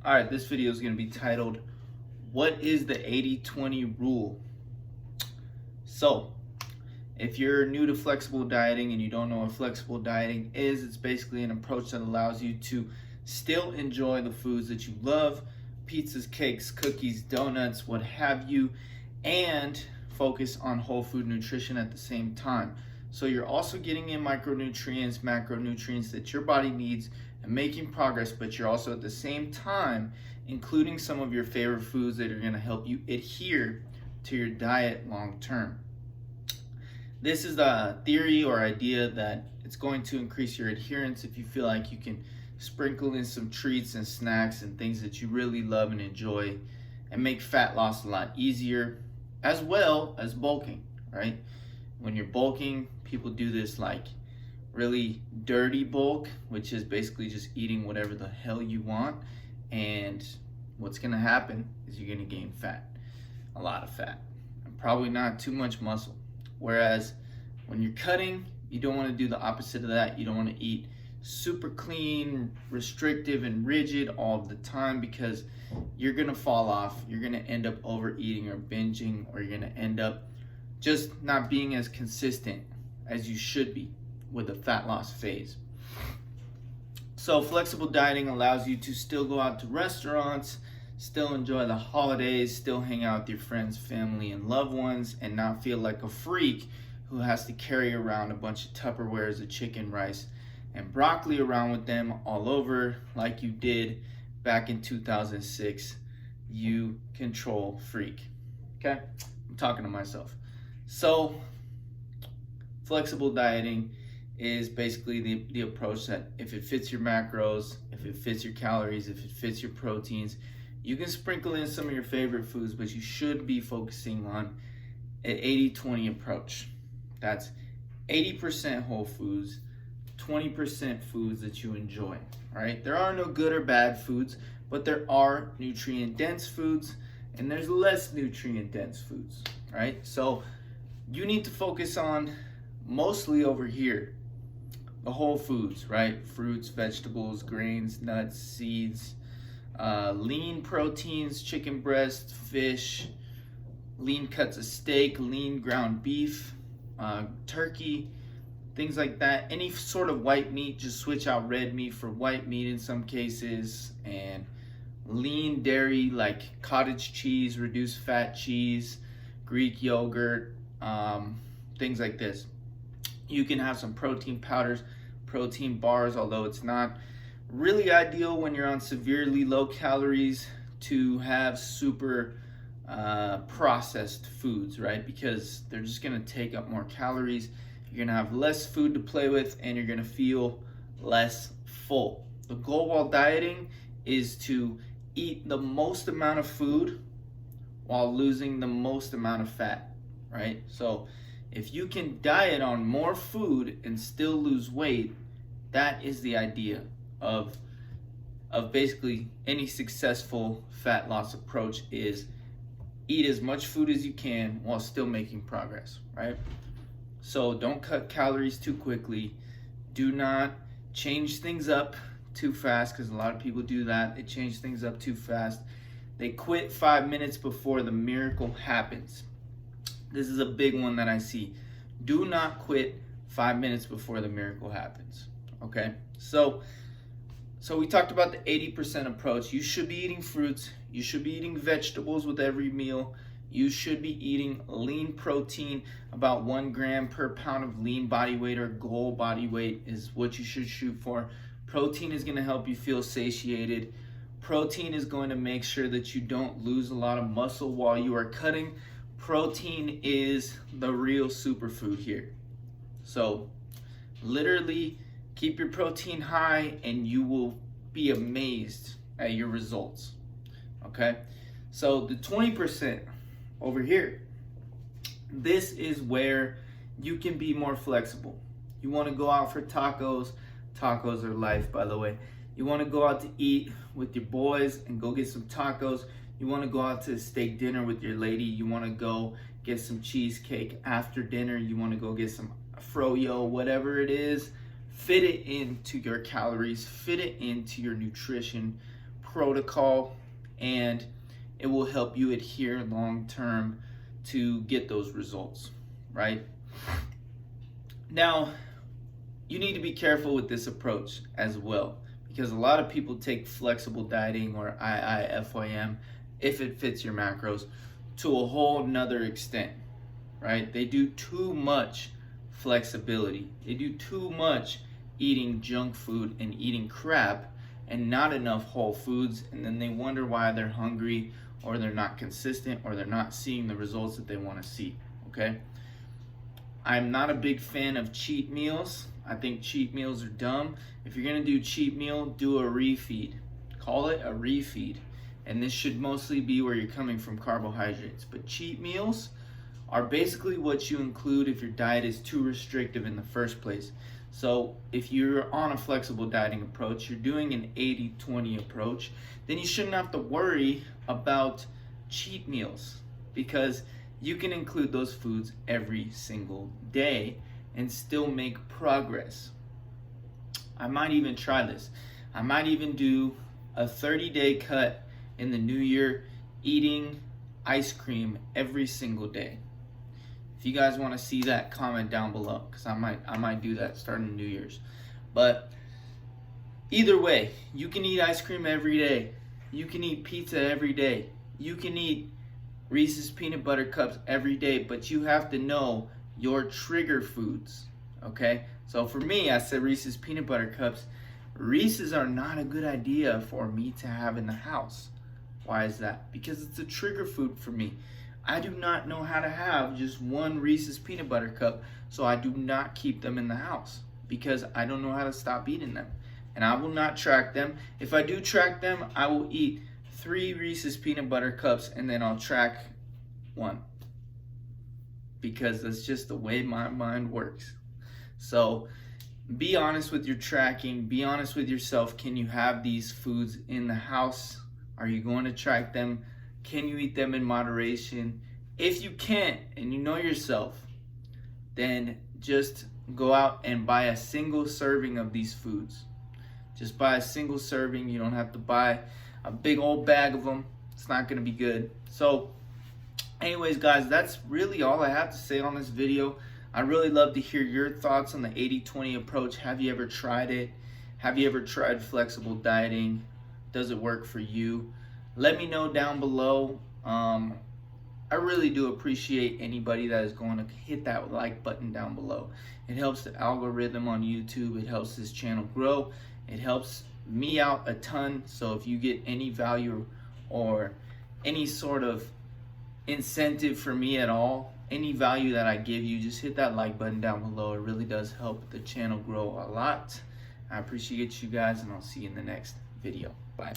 Alright, this video is going to be titled, What is the 80-20 rule? So, if you're new to flexible dieting and you don't know what flexible dieting is, it's basically an approach that allows you to still enjoy the foods that you love, pizzas, cakes, cookies, donuts, what have you, and focus on whole food nutrition at the same time. So you're also getting in micronutrients, macronutrients that your body needs and making progress, but you're also at the same time including some of your favorite foods that are going to help you adhere to your diet long term. This is the theory or idea that it's going to increase your adherence if you feel like you can sprinkle in some treats and snacks and things that you really love and enjoy and make fat loss a lot easier, as well as bulking, right? When you're bulking, people do this like really dirty bulk, which is basically just eating whatever the hell you want, and what's going to happen is you're going to gain fat, a lot of fat, and probably not too much muscle. Whereas when you're cutting, you don't want to do the opposite of that. You don't want to eat super clean, restrictive, and rigid all the time, because you're going to fall off. You're going to end up overeating or binging, or you're going to end up just not being as consistent as you should be with the fat loss phase. So flexible dieting allows you to still go out to restaurants, still enjoy the holidays, still hang out with your friends, family, and loved ones, and not feel like a freak who has to carry around a bunch of Tupperwares of chicken, rice, and broccoli around with them all over like you did back in 2006. You control freak. Okay? I'm talking to myself. So flexible dieting is basically the approach that if it fits your macros, if it fits your calories, if it fits your proteins, you can sprinkle in some of your favorite foods, but you should be focusing on an 80-20 approach. That's 80% whole foods, 20% foods that you enjoy, all right? There are no good or bad foods, but there are nutrient-dense foods, and there's less nutrient-dense foods, right? So you need to focus on mostly over here, the whole foods, right? Fruits, vegetables, grains, nuts, seeds, lean proteins, chicken breast, fish, lean cuts of steak, lean ground beef, turkey, things like that. Any sort of white meat, just switch out red meat for white meat in some cases, and lean dairy like cottage cheese, reduced fat cheese, Greek yogurt, things like this. You can have some protein powders, protein bars, although it's not really ideal when you're on severely low calories to have super processed foods, right? Because they're just going to take up more calories. You're going to have less food to play with, and you're going to feel less full. The goal while dieting is to eat the most amount of food while losing the most amount of fat, right? So if you can diet on more food and still lose weight, that is the idea of basically any successful fat loss approach, is eat as much food as you can while still making progress, right? So don't cut calories too quickly. Do not change things up too fast, because a lot of people do that. They change things up too fast. They quit 5 minutes before the miracle happens. This is a big one that I see. Do not quit 5 minutes before the miracle happens, okay? So we talked about the 80% approach. You should be eating fruits. You should be eating vegetables with every meal. You should be eating lean protein. About 1 gram per pound of lean body weight or goal body weight is what you should shoot for. Protein is going to help you feel satiated. Protein is going to make sure that you don't lose a lot of muscle while you are cutting. Protein is the real superfood here. So literally keep your protein high and you will be amazed at your results. Okay? So the 20% over here, this is where you can be more flexible. You want to go out for tacos. Tacos are life, by the way. You want to go out to eat with your boys and go get some tacos. You want to go out to a steak dinner with your lady. You want to go get some cheesecake after dinner. You want to go get some froyo, whatever it is. Fit it into your calories. Fit it into your nutrition protocol, and it will help you adhere long term to get those results, right? Now, you need to be careful with this approach as well, because a lot of people take flexible dieting, or IIFYM, if it fits your macros, to a whole nother extent, right? They do too much flexibility. They do too much eating junk food and eating crap and not enough whole foods, and then they wonder why they're hungry, or they're not consistent, or they're not seeing the results that they want to see, okay? I'm not a big fan of cheat meals. I think cheat meals are dumb. If you're gonna do cheat meal, do a refeed. Call it a refeed. And this should mostly be where you're coming from carbohydrates. But cheat meals are basically what you include if your diet is too restrictive in the first place. So if you're on a flexible dieting approach, you're doing an 80-20 approach, then you shouldn't have to worry about cheat meals, because you can include those foods every single day and still make progress. I might even try this. I might even do a 30-day cut in the new year, eating ice cream every single day. If you guys want to see that, comment down below, because I might do that starting New Year's. But either way, you can eat ice cream every day. You can eat pizza every day. You can eat Reese's peanut butter cups every day, but you have to know your trigger foods, okay? So for me, I said Reese's peanut butter cups. Reese's are not a good idea for me to have in the house. Why is that? Because it's a trigger food for me. I do not know how to have just one Reese's peanut butter cup, so I do not keep them in the house, because I don't know how to stop eating them. And I will not track them. If I do track them, I will eat 3 Reese's peanut butter cups, and then I'll track 1, because that's just the way my mind works. So be honest with your tracking. Be honest with yourself. Can you have these foods in the house? Are you going to track them? Can you eat them in moderation? If you can't, and you know yourself, then just go out and buy a single serving of these foods. Just buy a single serving. You don't have to buy a big old bag of them. It's not going to be good. So anyways, guys, that's really all I have to say on this video. I'd really love to hear your thoughts on the 80-20 approach. Have you ever tried it? Have you ever tried flexible dieting? Does it work for you? Let me know down below. I really do appreciate anybody that is going to hit that like button down below. It helps the algorithm on YouTube. It helps this channel grow. It helps me out a ton. So if you get any value or any sort of incentive for me at all, any value that I give you, just hit that like button down below. It really does help the channel grow a lot. I appreciate you guys, and I'll see you in the next video. Bye.